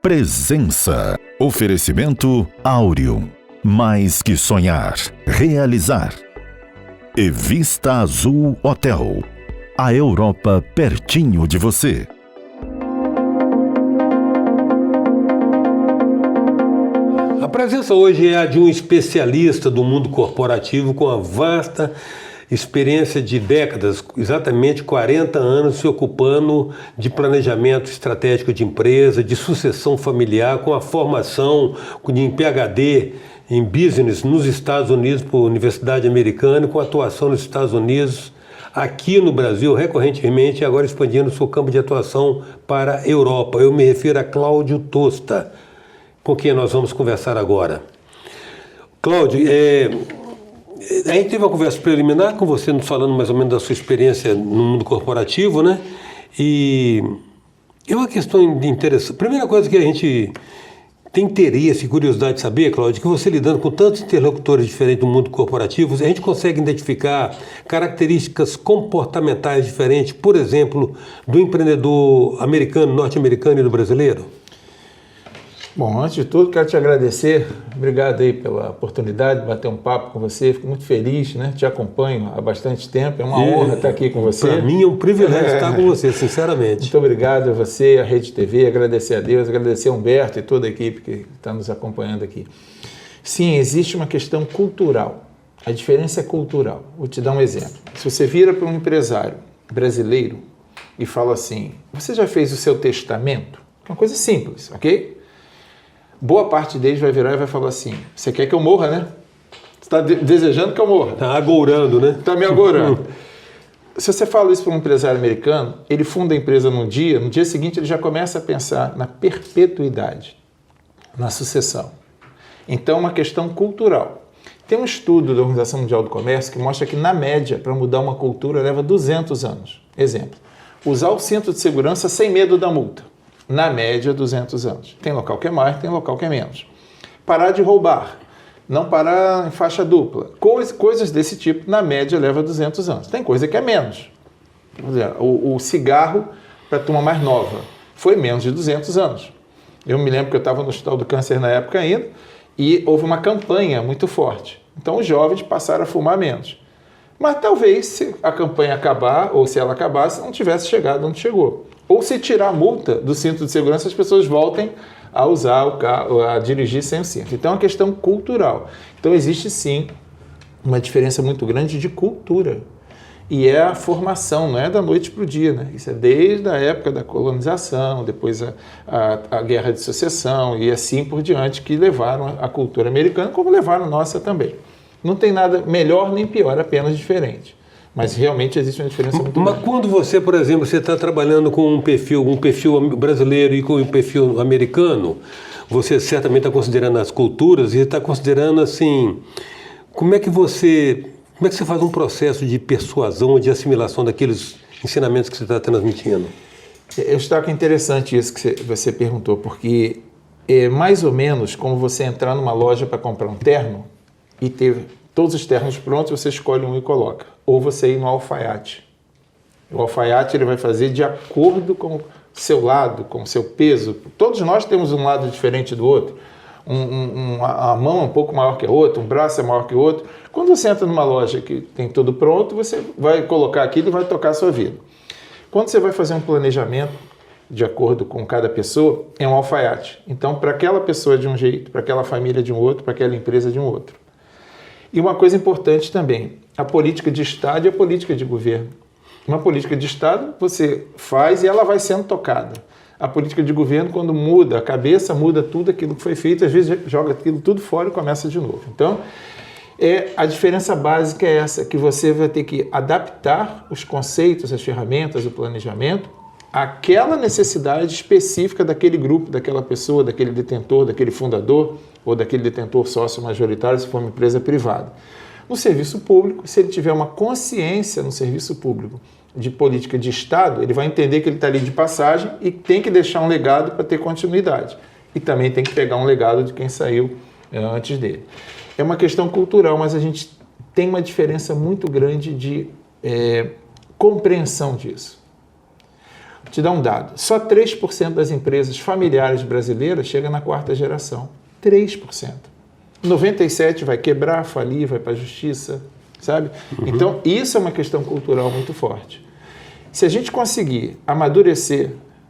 Presença. Oferecimento Áureo. Mais que sonhar, realizar. E Vista Azul Hotel. A Europa pertinho de você. A presença hoje é a de um especialista do mundo corporativo com a vasta experiência de décadas, exatamente 40 anos, se ocupando de planejamento estratégico de empresa, de sucessão familiar, com a formação em PhD em Business nos Estados Unidos por Universidade Americana, com atuação nos Estados Unidos, aqui no Brasil, recorrentemente, e agora expandindo seu campo de atuação para a Europa. Eu me refiro a Cláudio Tosta, com quem nós vamos conversar agora. Cláudio, a gente teve uma conversa preliminar com você, nos falando mais ou menos da sua experiência no mundo corporativo, né? E é uma questão interessante. Primeira coisa que a gente tem interesse e curiosidade de saber, Cláudio, que você lidando com tantos interlocutores diferentes do mundo corporativo, a gente consegue identificar características comportamentais diferentes, por exemplo, do empreendedor americano, norte-americano e do brasileiro? Bom, antes de tudo, quero te agradecer. Obrigado aí pela oportunidade de bater um papo com você. Fico muito feliz, né? Te acompanho há bastante tempo. É uma honra estar aqui com você. Para mim é um privilégio estar com você, sinceramente. Muito obrigado a você, a Rede TV, agradecer a Deus, agradecer a Humberto e toda a equipe que está nos acompanhando aqui. Sim, existe uma questão cultural. A diferença é cultural. Vou te dar um exemplo. Se você vira para um empresário brasileiro e fala assim, você já fez o seu testamento? É uma coisa simples, ok? Boa parte deles vai virar e vai falar assim, você quer que eu morra, né? Você está desejando que eu morra. Está agorando, né? Está me agorando. Se você fala isso para um empresário americano, ele funda a empresa no dia seguinte ele já começa a pensar na perpetuidade, na sucessão. Então é uma questão cultural. Tem um estudo da Organização Mundial do Comércio que mostra que, na média, para mudar uma cultura leva 200 anos. Exemplo, usar o cinto de segurança sem medo da multa. Na média, 200 anos. Tem local que é mais, tem local que é menos. Parar de roubar, não parar em faixa dupla. Coisas desse tipo, na média, leva 200 anos. Tem coisa que é menos. O cigarro, para a turma mais nova, foi menos de 200 anos. Eu me lembro que eu estava no Hospital do Câncer na época ainda, e houve uma campanha muito forte. Então, os jovens passaram a fumar menos. Mas talvez, se a campanha acabar, ou se ela acabasse, não tivesse chegado onde chegou. Ou se tirar a multa do cinto de segurança, as pessoas voltem a usar o carro, a dirigir sem o cinto. Então é uma questão cultural. Então existe sim uma diferença muito grande de cultura. E é a formação, não é da noite para o dia, né? Isso é desde a época da colonização, depois a guerra de sucessão e assim por diante, que levaram a cultura americana, como levaram a nossa também. Não tem nada melhor nem pior, apenas diferente. Mas realmente existe uma diferença muito grande. Mas quando você, por exemplo, você está trabalhando com um perfil brasileiro e com um perfil americano, você certamente está considerando as culturas e está considerando assim, como é que você faz um processo de persuasão ou de assimilação daqueles ensinamentos que você está transmitindo? Eu acho que é interessante isso que você perguntou, porque é mais ou menos como você entrar numa loja para comprar um terno e ter todos os ternos prontos, você escolhe um e coloca. Ou você ir no alfaiate. O alfaiate ele vai fazer de acordo com o seu lado, com o seu peso. Todos nós temos um lado diferente do outro. A mão é um pouco maior que a outra, um braço é maior que o outro. Quando você entra numa loja que tem tudo pronto, você vai colocar aquilo e vai tocar a sua vida. Quando você vai fazer um planejamento de acordo com cada pessoa, é um alfaiate. Então, para aquela pessoa de um jeito, para aquela família de um outro, para aquela empresa de um outro. E uma coisa importante também, a política de Estado e a política de governo. Uma política de Estado você faz e ela vai sendo tocada. A política de governo, quando muda a cabeça, muda tudo aquilo que foi feito, às vezes joga aquilo tudo fora e começa de novo. Então, a diferença básica é essa, que você vai ter que adaptar os conceitos, as ferramentas, o planejamento, àquela necessidade específica daquele grupo, daquela pessoa, daquele detentor, daquele fundador ou daquele detentor sócio majoritário, se for uma empresa privada. No serviço público, se ele tiver uma consciência no serviço público de política de Estado, ele vai entender que ele está ali de passagem e tem que deixar um legado para ter continuidade. E também tem que pegar um legado de quem saiu antes dele. É uma questão cultural, mas a gente tem uma diferença muito grande de compreensão disso. Te dar um dado. Só 3% das empresas familiares brasileiras chegam na 4ª geração. 3%. 97% vai quebrar, falir, vai para a justiça, sabe? Então, isso é uma questão cultural muito forte. Se a gente conseguir amadurecer,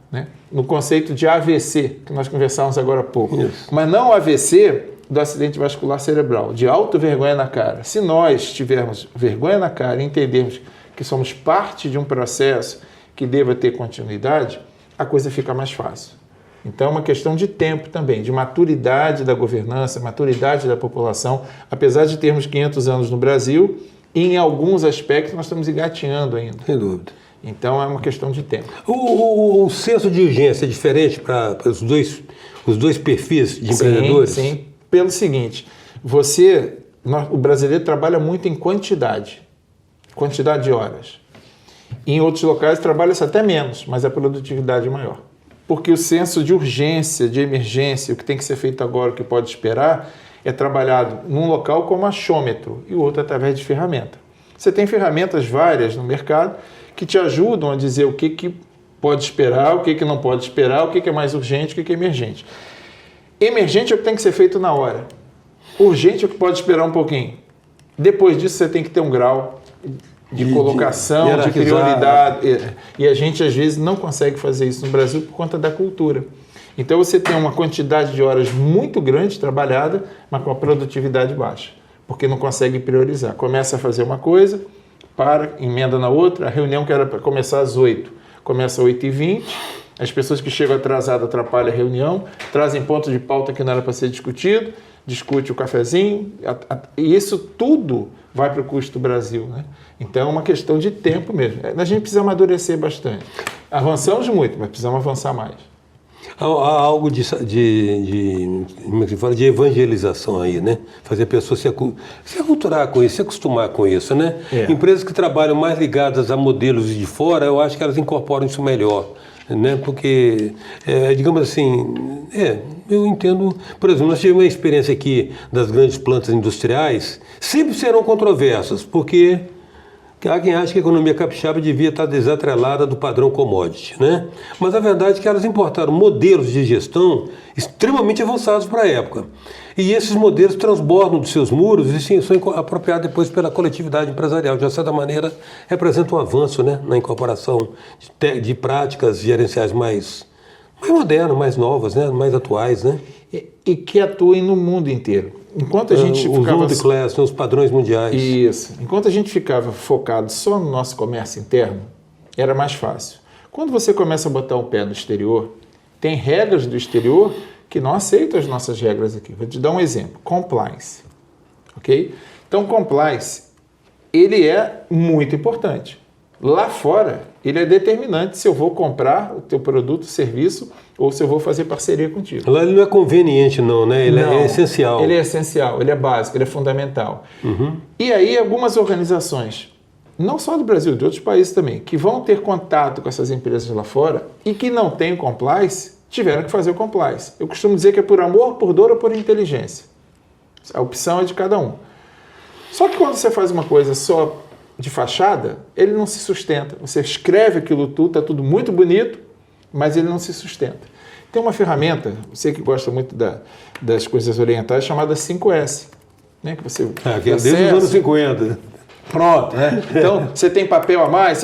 né, no conceito de AVC, que nós conversávamos agora há pouco, mas não o AVC do acidente vascular cerebral, de auto-vergonha na cara. Se nós tivermos vergonha na cara e entendermos que somos parte de um processo que deva ter continuidade, a coisa fica mais fácil. Então é uma questão de tempo também, de maturidade da governança, maturidade da população. Apesar de termos 500 anos no Brasil, em alguns aspectos nós estamos engatinhando ainda. Sem dúvida. Então é uma questão de tempo. O senso de urgência é diferente para os dois perfis de empreendedores? Sim. Pelo seguinte, o brasileiro trabalha muito em quantidade de horas. Em outros locais trabalha-se até menos, mas a produtividade é maior. Porque o senso de urgência, de emergência, o que tem que ser feito agora, o que pode esperar, é trabalhado num local como achômetro e o outro através de ferramenta. Você tem ferramentas várias no mercado que te ajudam a dizer o que pode esperar, o que não pode esperar, o que é mais urgente, o que é emergente. Emergente é o que tem que ser feito na hora. Urgente é o que pode esperar um pouquinho. Depois disso, você tem que ter um grau de colocação, de prioridade. E a gente, às vezes, não consegue fazer isso no Brasil por conta da cultura. Então, você tem uma quantidade de horas muito grande trabalhada, mas com a produtividade baixa, porque não consegue priorizar. Começa a fazer uma coisa, emenda na outra, a reunião que era para começar às 8, começa às 8h20, as pessoas que chegam atrasadas atrapalham a reunião, trazem pontos de pauta que não era para ser discutido, discute o cafezinho, e isso tudo vai para o custo do Brasil, né? Então é uma questão de tempo mesmo. A gente precisa amadurecer bastante. Avançamos muito, mas precisamos avançar mais. Há algo de evangelização aí, né? Fazer a pessoa se aculturar com isso, se acostumar com isso, né? Empresas que trabalham mais ligadas a modelos de fora, eu acho que elas incorporam isso melhor, né? Porque, digamos assim, eu entendo, por exemplo, nós tivemos uma experiência aqui das grandes plantas industriais, sempre serão controversas, porque há quem acha que a economia capixaba devia estar desatrelada do padrão commodity, né? Mas a verdade é que elas importaram modelos de gestão extremamente avançados para a época. E esses modelos transbordam dos seus muros e são apropriados depois pela coletividade empresarial. De certa maneira, representa um avanço, né, na incorporação de práticas gerenciais mais modernas, mais novas, né, mais atuais, né? E que atuem no mundo inteiro. Enquanto a gente ficava... Os class, os padrões mundiais. Isso. Enquanto a gente ficava focado só no nosso comércio interno, era mais fácil. Quando você começa a botar o pé no exterior, tem regras do exterior que não aceitam as nossas regras aqui. Vou te dar um exemplo. Compliance. Ok? Então, compliance, ele é muito importante. Lá fora, ele é determinante se eu vou comprar o teu produto, serviço, ou se eu vou fazer parceria contigo. Lá ele não é conveniente não, né? Ele é essencial. Ele é essencial, ele é básico, ele é fundamental. E aí algumas organizações, não só do Brasil, de outros países também, que vão ter contato com essas empresas lá fora e que não têm compliance, tiveram que fazer o compliance. Eu costumo dizer que é por amor, por dor ou por inteligência. A opção é de cada um. Só que quando você faz uma coisa só de fachada, ele não se sustenta. Você escreve aquilo tudo, está tudo muito bonito, mas ele não se sustenta. Tem uma ferramenta, você que gosta muito das coisas orientais, chamada 5S. Né? Que você que é desde os anos 50. Pronto. Né? Então, você tem papel a mais.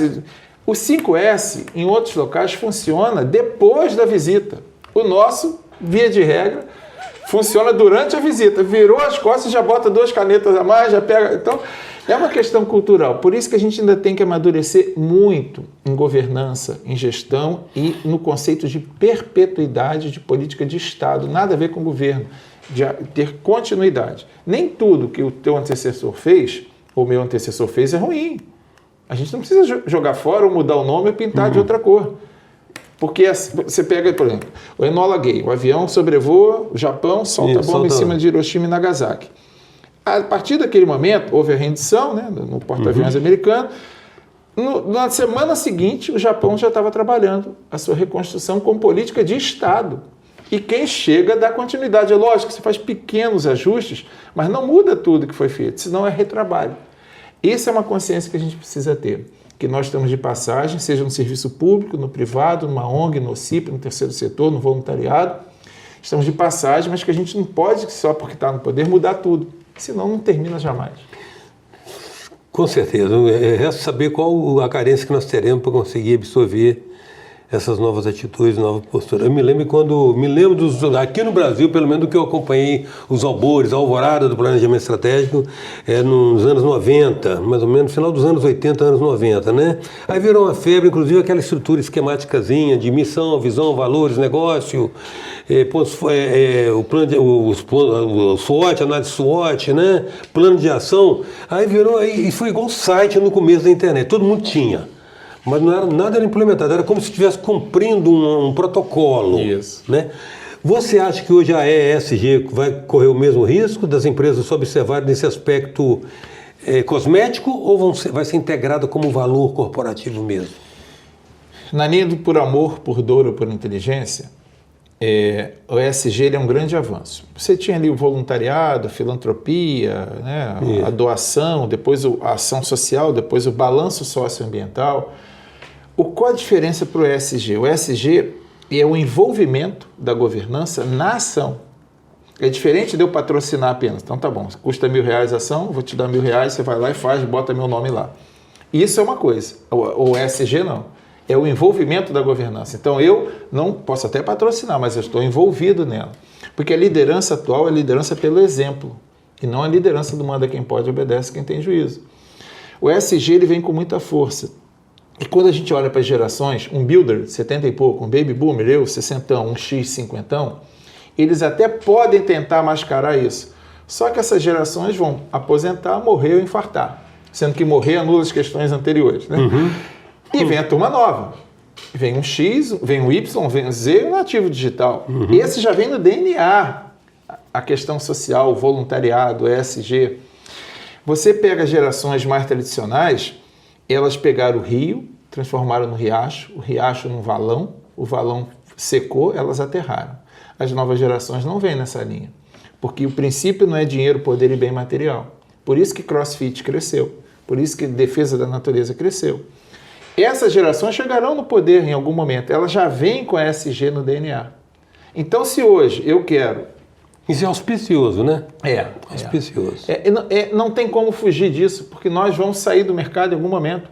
O 5S, em outros locais, funciona depois da visita. O nosso, via de regra, funciona durante a visita. Virou as costas, já bota 2 canetas a mais, já pega... Então, é uma questão cultural. Por isso que a gente ainda tem que amadurecer muito em governança, em gestão e no conceito de perpetuidade de política de Estado. Nada a ver com o governo, de ter continuidade. Nem tudo que o teu antecessor fez, ou o meu antecessor fez, é ruim. A gente não precisa jogar fora ou mudar o nome e pintar de outra cor. Porque você pega, por exemplo, o Enola Gay, o avião sobrevoa o Japão, solta a bomba em cima de Hiroshima e Nagasaki. A partir daquele momento, houve a rendição, né, no porta-aviões americano. Na semana seguinte, o Japão já estava trabalhando a sua reconstrução com política de Estado. E quem chega dá continuidade. É lógico que você faz pequenos ajustes, mas não muda tudo que foi feito, senão é retrabalho. Essa é uma consciência que a gente precisa ter. que nós estamos de passagem, seja no serviço público, no privado, numa ONG, no OCIP, no terceiro setor, no voluntariado. Estamos de passagem, mas que a gente não pode, só porque está no poder, mudar tudo. Senão não termina jamais. Com certeza. Resta saber qual a carência que nós teremos para conseguir absorver essas novas atitudes, novas posturas. Eu me lembro aqui no Brasil, pelo menos do que eu acompanhei, os albores, a alvorada do planejamento estratégico, nos anos 90, mais ou menos, no final dos anos 80, anos 90, né? Aí virou uma febre, inclusive aquela estrutura esquemáticazinha de missão, visão, valores, negócio, o plano o SWOT, análise SWOT, né? Plano de ação. Aí virou, e foi igual site no começo da internet, todo mundo tinha. Mas nada era implementado, era como se estivesse cumprindo um protocolo. Isso. Né? Você acha que hoje a ESG vai correr o mesmo risco das empresas se observarem nesse aspecto cosmético ou vai ser integrada como valor corporativo mesmo? Na linha do por amor, por dor ou por inteligência, o ESG ele é um grande avanço. Você tinha ali o voluntariado, a filantropia, né, a doação, depois a ação social, depois o balanço socioambiental. Qual a diferença para o ESG? O ESG é o envolvimento da governança na ação. É diferente de eu patrocinar apenas. Então tá bom, custa R$1.000 a ação, vou te dar R$1.000, você vai lá e faz, bota meu nome lá. Isso é uma coisa. O ESG não. É o envolvimento da governança. Então eu não posso até patrocinar, mas eu estou envolvido nela. Porque a liderança atual é liderança pelo exemplo. E não a liderança do manda quem pode, obedece quem tem juízo. O ESG ele vem com muita força. E quando a gente olha para as gerações, um builder, 70 e pouco, um baby boomer, eu, 60, um X, 50, eles até podem tentar mascarar isso. Só que essas gerações vão aposentar, morrer ou infartar. Sendo que morrer anula as questões anteriores. Né? Uhum. E vem a turma nova. Vem um X, vem um Y, vem um Z e um nativo digital. Uhum. Esse já vem no DNA. A questão social, o voluntariado, o ESG. Você pega as gerações mais tradicionais, elas pegaram o rio, transformaram no riacho, o riacho num valão, o valão secou, elas aterraram. As novas gerações não vêm nessa linha, porque o princípio não é dinheiro, poder e bem material. Por isso que CrossFit cresceu, por isso que defesa da natureza cresceu. Essas gerações chegarão no poder em algum momento, elas já vêm com a ESG no DNA. Então, se hoje eu quero... Isso é auspicioso, né? Auspicioso. Não tem como fugir disso, porque nós vamos sair do mercado em algum momento.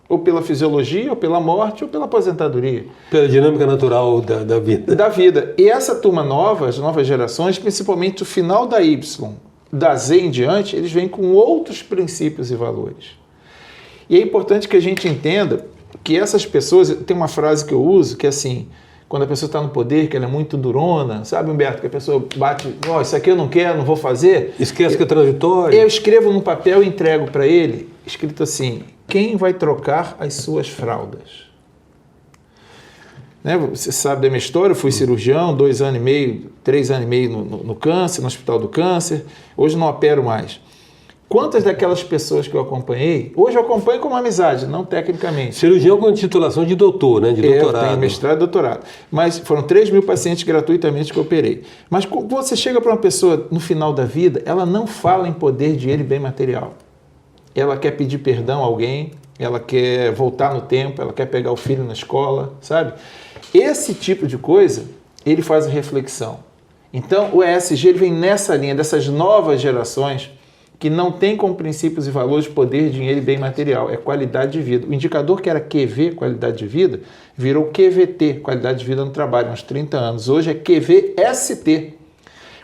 Ou pela fisiologia, ou pela morte, ou pela aposentadoria. Pela dinâmica natural da vida. Da vida. E essa turma nova, as novas gerações, principalmente o final da Y, da Z em diante, eles vêm com outros princípios e valores. E é importante que a gente entenda que essas pessoas... Tem uma frase que eu uso, que é assim... Quando a pessoa está no poder, que ela é muito durona, sabe, Humberto, que a pessoa bate, isso aqui eu não quero, não vou fazer. Esquece que é transitório. Eu escrevo num papel e entrego para ele, escrito assim, quem vai trocar as suas fraldas? Né? Você sabe da minha história, eu fui cirurgião, 2 anos e meio, 3 anos e meio no câncer, no Hospital do Câncer, hoje não opero mais. Quantas daquelas pessoas que eu acompanhei, hoje eu acompanho como amizade, não tecnicamente. Cirurgião com titulação de doutor, né? De doutorado. Eu tenho mestrado e doutorado. Mas foram 3.000 pacientes gratuitamente que eu operei. Mas quando você chega para uma pessoa no final da vida, ela não fala em poder, dinheiro e bem material. Ela quer pedir perdão a alguém, ela quer voltar no tempo, ela quer pegar o filho na escola, sabe? Esse tipo de coisa, ele faz a reflexão. Então, o ESG ele vem nessa linha, dessas novas gerações, que não tem como princípios e valores poder, dinheiro e bem material, é qualidade de vida. O indicador que era QV, qualidade de vida, virou QVT, qualidade de vida no trabalho, uns 30 anos. Hoje é QVST,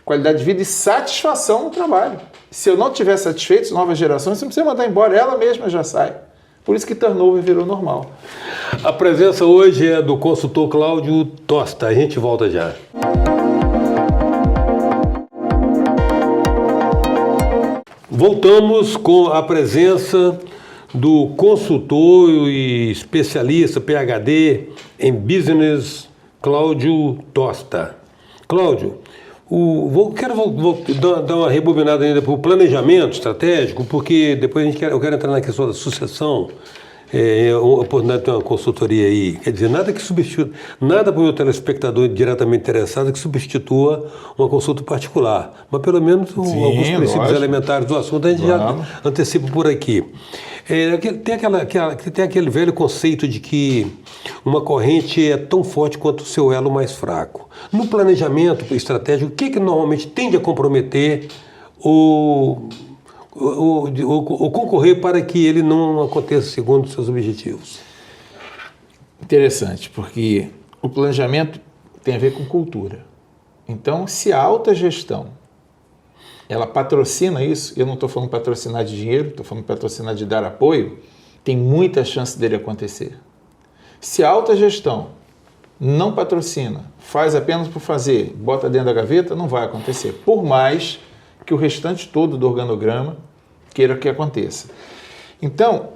qualidade de vida e satisfação no trabalho. Se eu não estiver satisfeito, as novas gerações, você não precisa mandar embora, ela mesma já sai. Por isso que turnover virou normal. A presença hoje é do consultor Cláudio Tosta. A gente volta já. Voltamos com a presença do consultor e especialista PhD em Business, Cláudio Tosta. Cláudio, vou dar uma rebobinada ainda para o planejamento estratégico, porque depois eu quero entrar na questão da sucessão. A oportunidade de ter uma consultoria aí, quer dizer, nada para o meu telespectador diretamente interessado que substitua uma consulta particular, mas pelo menos alguns princípios elementares do assunto a gente já antecipa por aqui. Tem aquele velho conceito de que uma corrente é tão forte quanto o seu elo mais fraco. No planejamento estratégico, o que normalmente tende a comprometer ou concorrer para que ele não aconteça segundo os seus objetivos? Interessante, porque o planejamento tem a ver com cultura. Então, se a alta gestão ela patrocina isso, eu não estou falando patrocinar de dinheiro, estou falando patrocinar de dar apoio, tem muita chance dele acontecer. Se a alta gestão não patrocina, faz apenas por fazer, bota dentro da gaveta, não vai acontecer. Por mais que o restante todo do organograma queira que aconteça. Então,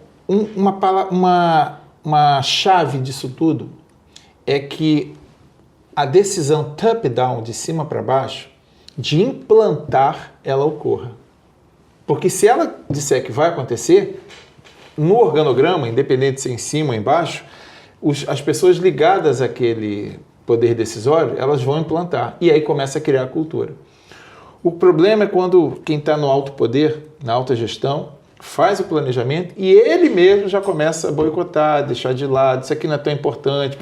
uma chave disso tudo é que a decisão top-down, de cima para baixo, de implantar, ela ocorra. Porque se ela disser que vai acontecer, no organograma, independente se é em cima ou embaixo, as pessoas ligadas àquele poder decisório, elas vão implantar. E aí começa a criar a cultura. O problema é quando quem está no alto poder, na alta gestão, faz o planejamento e ele mesmo já começa a boicotar, deixar de lado, isso aqui não é tão importante.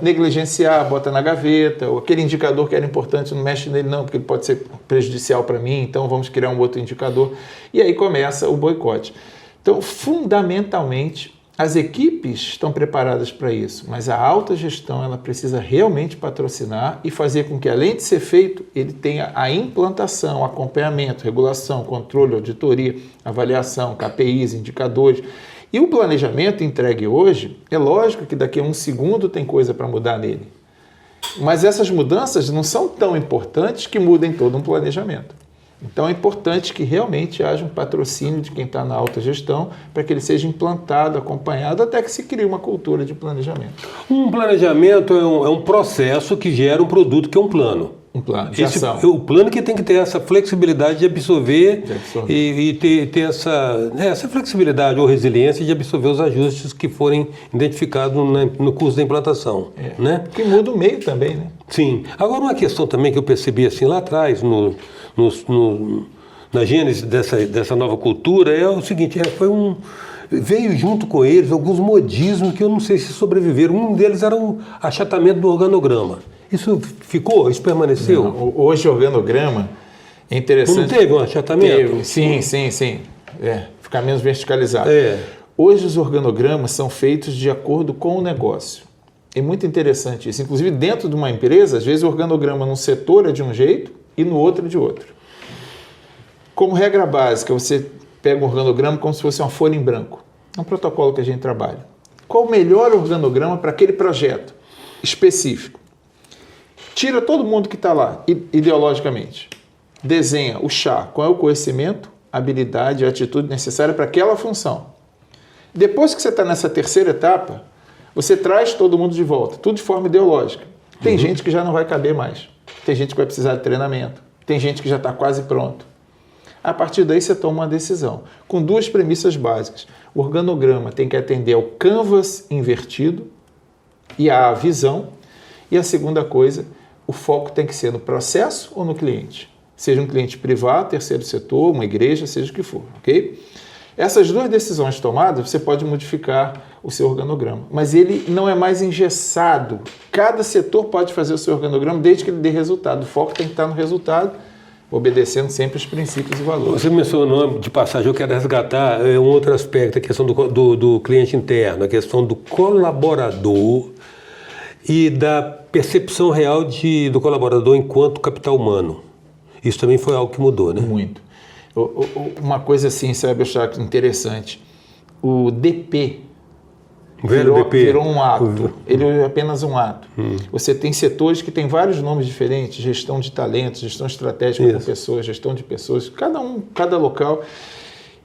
Negligenciar, bota na gaveta, ou aquele indicador que era importante, não mexe nele não, porque ele pode ser prejudicial para mim, então vamos criar um outro indicador. E aí começa o boicote. Então, fundamentalmente, as equipes estão preparadas para isso, mas a alta gestão ela precisa realmente patrocinar e fazer com que, além de ser feito, ele tenha a implantação, acompanhamento, regulação, controle, auditoria, avaliação, KPIs, indicadores. E o planejamento entregue hoje, é lógico que daqui a um segundo tem coisa para mudar nele. Mas essas mudanças não são tão importantes que mudem todo um planejamento. Então é importante que realmente haja um patrocínio de quem está na alta gestão para que ele seja implantado, acompanhado, até que se crie uma cultura de planejamento. Um planejamento é um processo que gera um produto que é um plano. Um plano de ação. O plano que tem que ter essa flexibilidade de absorver. E ter essa flexibilidade ou resiliência de absorver os ajustes que forem identificados no curso da implantação. Né? Que muda o meio também, né? Sim. Agora, uma questão também que eu percebi assim lá atrás, na gênese dessa nova cultura, é o seguinte, veio junto com eles alguns modismos que eu não sei se sobreviveram. Um deles era o achatamento do organograma. Isso ficou? Isso permaneceu? Não, hoje o organograma é interessante. Não teve um achatamento? Sim. Ficar menos verticalizado. Hoje os organogramas são feitos de acordo com o negócio. É muito interessante isso. Inclusive dentro de uma empresa, às vezes o organograma num setor é de um jeito e no outro de outro. Como regra básica, você pega um organograma como se fosse uma folha em branco. É um protocolo que a gente trabalha. Qual o melhor organograma para aquele projeto específico? Tira todo mundo que está lá, ideologicamente. Desenha o chá, qual é o conhecimento, habilidade e atitude necessária para aquela função. Depois que você está nessa terceira etapa, você traz todo mundo de volta, tudo de forma ideológica. Tem gente que já não vai caber mais. Tem gente que vai precisar de treinamento. Tem gente que já está quase pronto. A partir daí você toma uma decisão, com duas premissas básicas. O organograma tem que atender ao canvas invertido e à visão. E a segunda coisa, o foco tem que ser no processo ou no cliente. Seja um cliente privado, terceiro setor, uma igreja, seja o que for, ok? Essas duas decisões tomadas, você pode modificar o seu organograma, mas ele não é mais engessado. Cada setor pode fazer o seu organograma desde que ele dê resultado. O foco tem que estar no resultado, obedecendo sempre os princípios e valores. Você mencionou de passagem, eu quero resgatar um outro aspecto, a questão do cliente interno, a questão do colaborador e da percepção real do colaborador enquanto capital humano. Isso também foi algo que mudou, né? Muito. Uma coisa assim, você vai achar interessante. O DP virou um ato. Ele é apenas um ato. Você tem setores que têm vários nomes diferentes, gestão de talentos, gestão estratégica com pessoas, gestão de pessoas, cada local.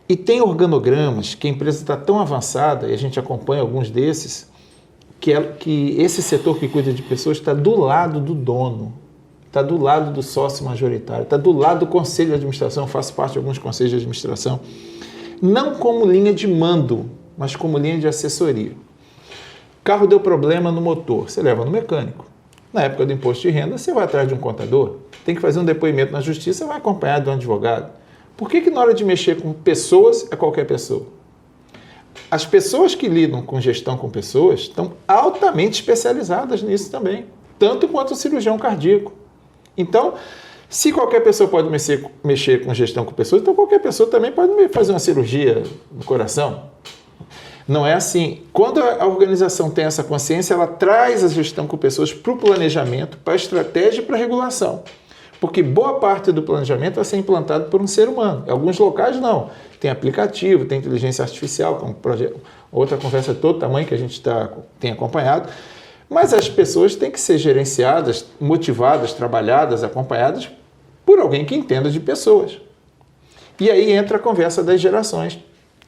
E tem organogramas que a empresa está tão avançada, e a gente acompanha alguns desses, que esse setor que cuida de pessoas está do lado do dono, está do lado do sócio majoritário, está do lado do conselho de administração, eu faço parte de alguns conselhos de administração, não como linha de mando, mas como linha de assessoria. O carro deu problema no motor, você leva no mecânico. Na época do imposto de renda, você vai atrás de um contador, tem que fazer um depoimento na justiça, vai acompanhado de um advogado. Por que na hora de mexer com pessoas é qualquer pessoa? as pessoas que lidam com gestão com pessoas estão altamente especializadas nisso também, tanto quanto o cirurgião cardíaco. Então, se qualquer pessoa pode mexer com gestão com pessoas, então qualquer pessoa também pode fazer uma cirurgia no coração. Não é assim. Quando a organização tem essa consciência, ela traz a gestão com pessoas para o planejamento, para a estratégia e para a regulação. Porque boa parte do planejamento vai ser implantado por um ser humano. Em alguns locais, não. Tem aplicativo, tem inteligência artificial, que é um projeto, outra conversa de todo tamanho que a gente tem acompanhado. Mas as pessoas têm que ser gerenciadas, motivadas, trabalhadas, acompanhadas por alguém que entenda de pessoas. E aí entra a conversa das gerações.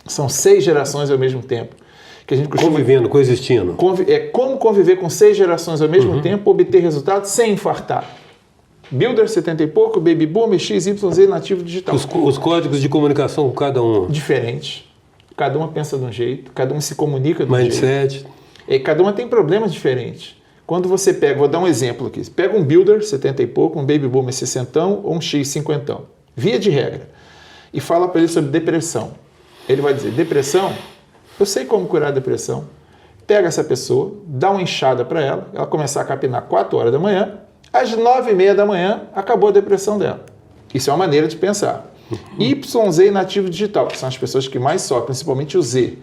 São 6 gerações ao mesmo tempo. Que a gente costuma... Convivendo, coexistindo. Como conviver com 6 gerações ao mesmo tempo, obter resultados sem infartar. Builder 70 e pouco, Baby Boomer, XYZ, nativo digital. Os códigos de comunicação com cada um. Diferentes. Cada uma pensa de um jeito, cada um se comunica de um jeito. Mindset. E cada uma tem problemas diferentes. Quando você pega, vou dar um exemplo aqui, pega um Builder 70 e pouco, um Baby Boomer 60 ou um X 50, via de regra, e fala para ele sobre depressão. Ele vai dizer, depressão, eu sei como curar a depressão. Pega essa pessoa, dá uma enxada para ela começar a capinar 4 horas da manhã, às 9h30 da manhã, acabou a depressão dela. Isso é uma maneira de pensar. YZ nativo digital, que são as pessoas que mais sofrem, principalmente o Z.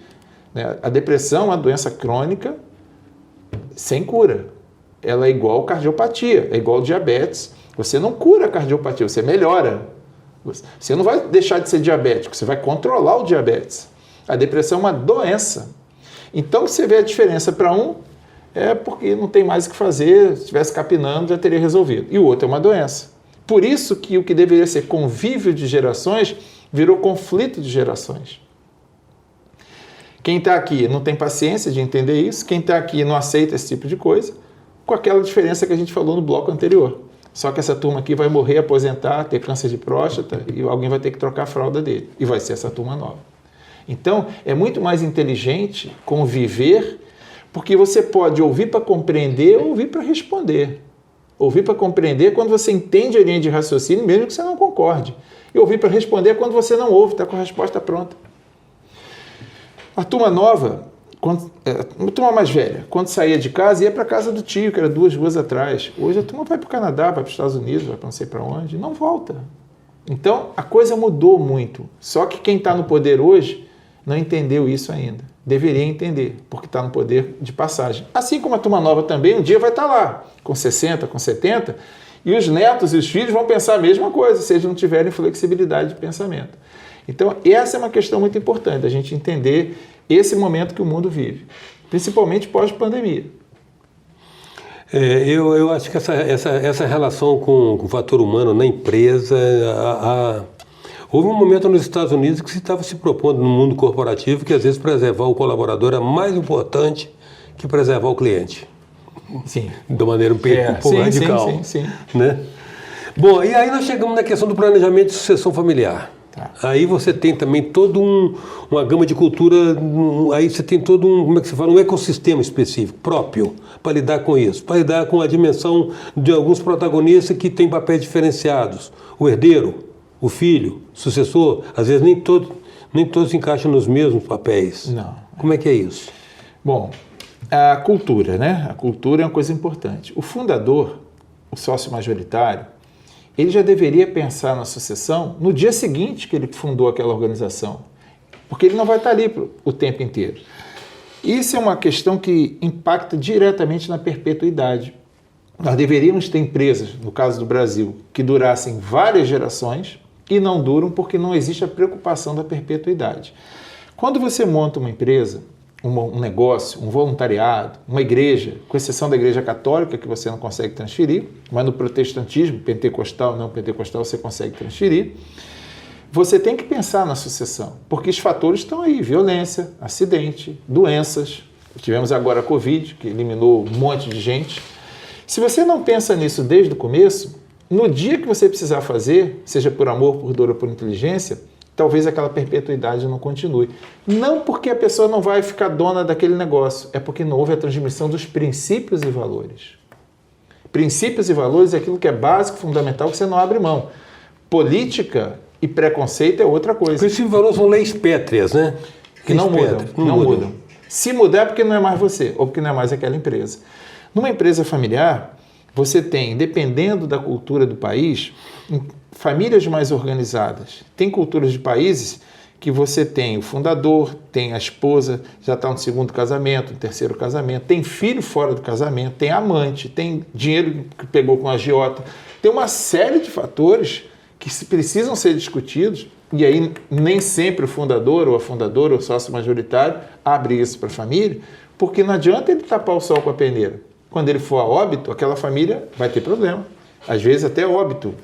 Né? A depressão é uma doença crônica sem cura. Ela é igual cardiopatia, é igual diabetes. Você não cura a cardiopatia, você melhora. Você não vai deixar de ser diabético, você vai controlar o diabetes. A depressão é uma doença. Então, se você vê a diferença para um, é porque não tem mais o que fazer, se estivesse capinando já teria resolvido. E o outro é uma doença. Por isso que o que deveria ser convívio de gerações virou conflito de gerações. Quem está aqui não tem paciência de entender isso, quem está aqui não aceita esse tipo de coisa, com aquela diferença que a gente falou no bloco anterior. Só que essa turma aqui vai morrer, aposentar, ter câncer de próstata e alguém vai ter que trocar a fralda dele. E vai ser essa turma nova. Então, é muito mais inteligente conviver, porque você pode ouvir para compreender ou ouvir para responder. Ouvir para compreender quando você entende a linha de raciocínio, mesmo que você não concorde. E ouvir para responder quando você não ouve, está com a resposta pronta. A turma nova, a turma mais velha, quando saía de casa, ia para a casa do tio, que era 2 ruas atrás. Hoje a turma vai para o Canadá, vai para os Estados Unidos, vai para não sei para onde, não volta. Então, a coisa mudou muito. Só que quem está no poder hoje não entendeu isso ainda. Deveria entender, porque está no poder de passagem. Assim como a turma nova também, um dia vai estar lá, com 60, com 70, e os netos e os filhos vão pensar a mesma coisa, se eles não tiverem flexibilidade de pensamento. Então, essa é uma questão muito importante, a gente entender esse momento que o mundo vive, principalmente pós-pandemia. Eu acho que essa relação com o fator humano na empresa... Houve um momento nos Estados Unidos que se estava se propondo no mundo corporativo que às vezes preservar o colaborador é mais importante que preservar o cliente. Sim. De maneira um pouco radical. Sim. Né? Bom, e aí nós chegamos na questão do planejamento de sucessão familiar. Tá. Aí você tem também toda uma gama de cultura, aí você tem todo como é que se fala, um ecossistema específico, próprio, para lidar com isso, para lidar com a dimensão de alguns protagonistas que têm papéis diferenciados. O herdeiro, o filho, o sucessor, às vezes nem todos se encaixam nos mesmos papéis. Não. Como é que é isso? Bom, a cultura, né? A cultura é uma coisa importante. O fundador, o sócio majoritário, ele já deveria pensar na sucessão no dia seguinte que ele fundou aquela organização, porque ele não vai estar ali o tempo inteiro. Isso é uma questão que impacta diretamente na perpetuidade. Nós deveríamos ter empresas, no caso do Brasil, que durassem várias gerações e não duram porque não existe a preocupação da perpetuidade. Quando você monta uma empresa, um negócio, um voluntariado, uma igreja, com exceção da igreja católica, que você não consegue transferir, mas no protestantismo, pentecostal, não pentecostal, você consegue transferir, você tem que pensar na sucessão, porque os fatores estão aí, violência, acidente, doenças. Tivemos agora a Covid, que eliminou um monte de gente. Se você não pensa nisso desde o começo, no dia que você precisar fazer, seja por amor, por dor ou por inteligência, talvez aquela perpetuidade não continue. Não porque a pessoa não vai ficar dona daquele negócio, é porque não houve a transmissão dos princípios e valores. Princípios e valores é aquilo que é básico, fundamental, que você não abre mão. Política e preconceito é outra coisa. Princípios e valores são leis pétreas, né? que não mudam. Se mudar é porque não é mais você, ou porque não é mais aquela empresa. Numa empresa familiar, você tem, dependendo da cultura do país, famílias mais organizadas. Tem culturas de países que você tem o fundador, tem a esposa, já está no segundo casamento, no terceiro casamento, tem filho fora do casamento, tem amante, tem dinheiro que pegou com a agiota. Tem uma série de fatores que precisam ser discutidos, e aí nem sempre o fundador ou a fundadora ou o sócio majoritário abre isso para a família, porque não adianta ele tapar o sol com a peneira. Quando ele for a óbito, aquela família vai ter problema. Às vezes até óbito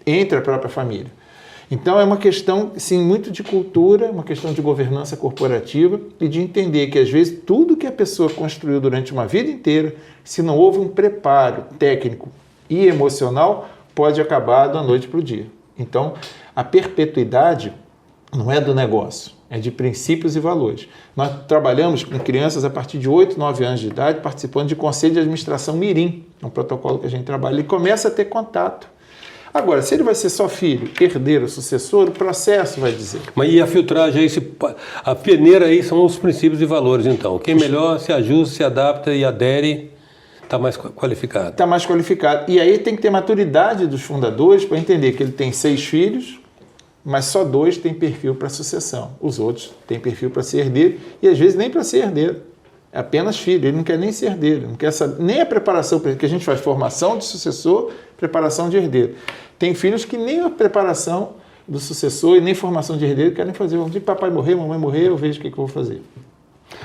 entre a própria família. Então é uma questão, sim, muito de cultura, uma questão de governança corporativa e de entender que, às vezes, tudo que a pessoa construiu durante uma vida inteira, se não houve um preparo técnico e emocional, pode acabar da noite para o dia. Então, a perpetuidade não é do negócio, é de princípios e valores. Nós trabalhamos com crianças a partir de 8, 9 anos de idade, participando de conselho de administração mirim, é um protocolo que a gente trabalha, e começa a ter contato. Agora, se ele vai ser só filho, herdeiro, sucessor, o processo vai dizer. Mas e a filtragem, a peneira aí são os princípios e valores, então. Quem melhor se ajusta, se adapta e adere, está mais qualificado. Está mais qualificado. E aí tem que ter maturidade dos fundadores para entender que ele tem 6 filhos, mas só 2 têm perfil para sucessão. Os outros têm perfil para ser herdeiro e às vezes nem para ser herdeiro. É apenas filho, ele não quer nem ser herdeiro, não quer saber, nem a preparação, que a gente faz formação de sucessor, preparação de herdeiro. Tem filhos que nem a preparação do sucessor e nem formação de herdeiro querem fazer. Vamos dizer, papai morrer, mamãe morrer, eu vejo o que eu vou fazer.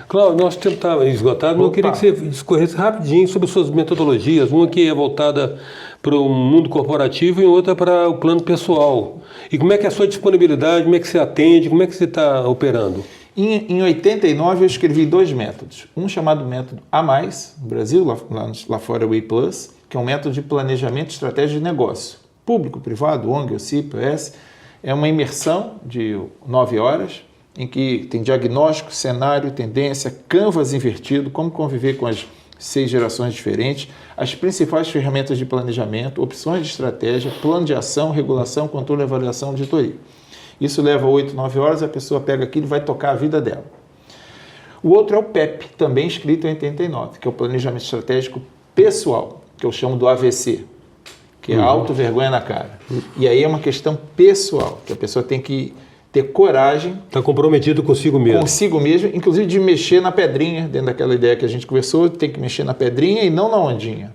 Cláudio, nosso tempo está esgotado, mas eu queria que você discorresse rapidinho sobre suas metodologias, uma que é voltada para o mundo corporativo e outra para o plano pessoal. E como é que é a sua disponibilidade, como é que você atende, como é que você está operando? Em 89 eu escrevi 2 métodos. Um chamado método A+, no Brasil, lá fora é o I+, que é um método de planejamento e estratégia de negócio. Público, privado, ONG, OCIP, OS. É uma imersão de 9 horas, em que tem diagnóstico, cenário, tendência, canvas invertido, como conviver com as 6 gerações diferentes, as principais ferramentas de planejamento, opções de estratégia, plano de ação, regulação, controle, avaliação, auditoria. Isso leva 8, 9 horas, a pessoa pega aquilo e vai tocar a vida dela. O outro é o PEP, também escrito em 89, que é o Planejamento Estratégico Pessoal, que eu chamo do AVC, que é auto-vergonha na cara. E aí é uma questão pessoal, que a pessoa tem que ter coragem. Está comprometido consigo mesmo. Consigo mesmo, inclusive de mexer na pedrinha, dentro daquela ideia que a gente conversou, tem que mexer na pedrinha e não na ondinha.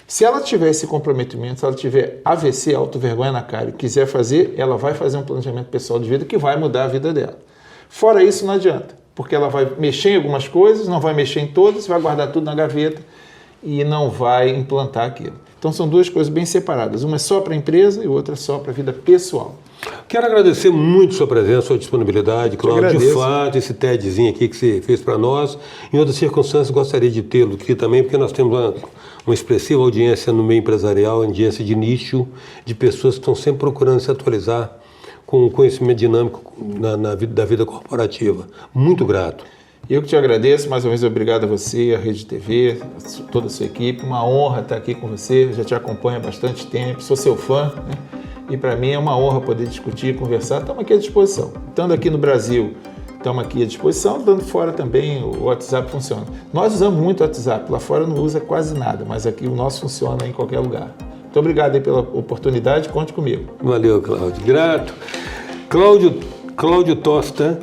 Se ela tiver esse comprometimento, se ela tiver AVC, auto-vergonha na cara, e quiser fazer, ela vai fazer um planejamento pessoal de vida que vai mudar a vida dela. Fora isso, não adianta, porque ela vai mexer em algumas coisas, não vai mexer em todas, vai guardar tudo na gaveta e não vai implantar aquilo. Então, são 2 coisas bem separadas. Uma é só para a empresa e outra só para a vida pessoal. Quero agradecer muito sua presença, sua disponibilidade, Cláudio. De fato, esse TEDzinho aqui que você fez para nós. Em outras circunstâncias, gostaria de tê-lo aqui também, porque nós temos uma expressiva audiência no meio empresarial, audiência de nicho, de pessoas que estão sempre procurando se atualizar com o conhecimento dinâmico da vida corporativa. Muito grato. Eu que te agradeço, mais uma vez obrigado a você, a Rede TV, toda a sua equipe. Uma honra estar aqui com você, eu já te acompanho há bastante tempo, sou seu fã, né? E para mim é uma honra poder discutir, conversar. Estamos aqui à disposição. Estando aqui no Brasil, estamos aqui à disposição, estando fora também, o WhatsApp funciona. Nós usamos muito o WhatsApp, lá fora não usa quase nada, mas aqui o nosso funciona em qualquer lugar. Muito obrigado aí pela oportunidade, conte comigo. Valeu, Cláudio. Grato. Cláudio Tosta,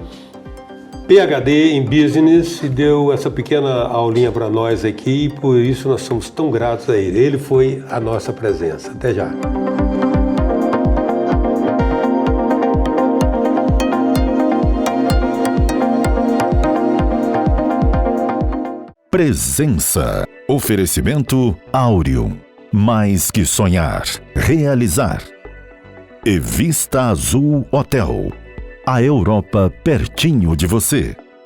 PhD em Business, e deu essa pequena aulinha para nós aqui, e por isso nós somos tão gratos a ele. Ele foi a nossa presença. Até já. Presença. Oferecimento Áureo. Mais que sonhar, realizar. E Vista Azul Hotel. A Europa pertinho de você.